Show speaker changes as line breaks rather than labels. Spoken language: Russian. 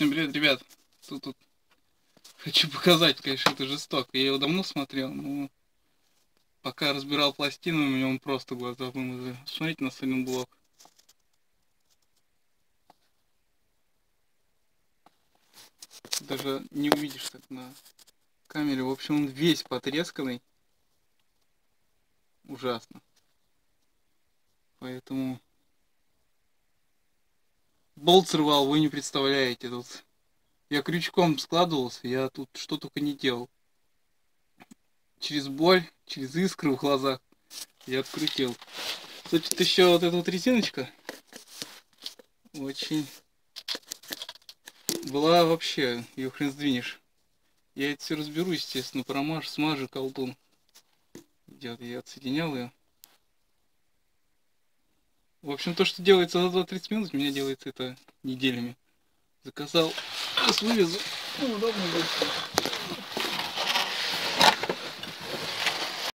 Всем привет, ребят. Тут хочу показать, конечно, это жестоко. Я его давно смотрел, но пока разбирал пластину, у меня он просто глаза вымазали. Смотрите на сайлентблок. Даже не увидишь так на камере. В общем, он весь потресканный. Ужасно. Поэтому болт срывал, вы не представляете. Тут я крючком складывался, я тут что только не делал. Через боль, через искры в глазах я открутил. Тут еще вот эта вот резиночка очень была вообще, ее хрен сдвинешь. Я это все разберу, естественно, промажу, смажу, колдун. Идет, я отсоединял ее. В общем, то, что делается за 20-30 минут, у меня делается это неделями. Заказал, сейчас вывезу. Ну, удобно будет.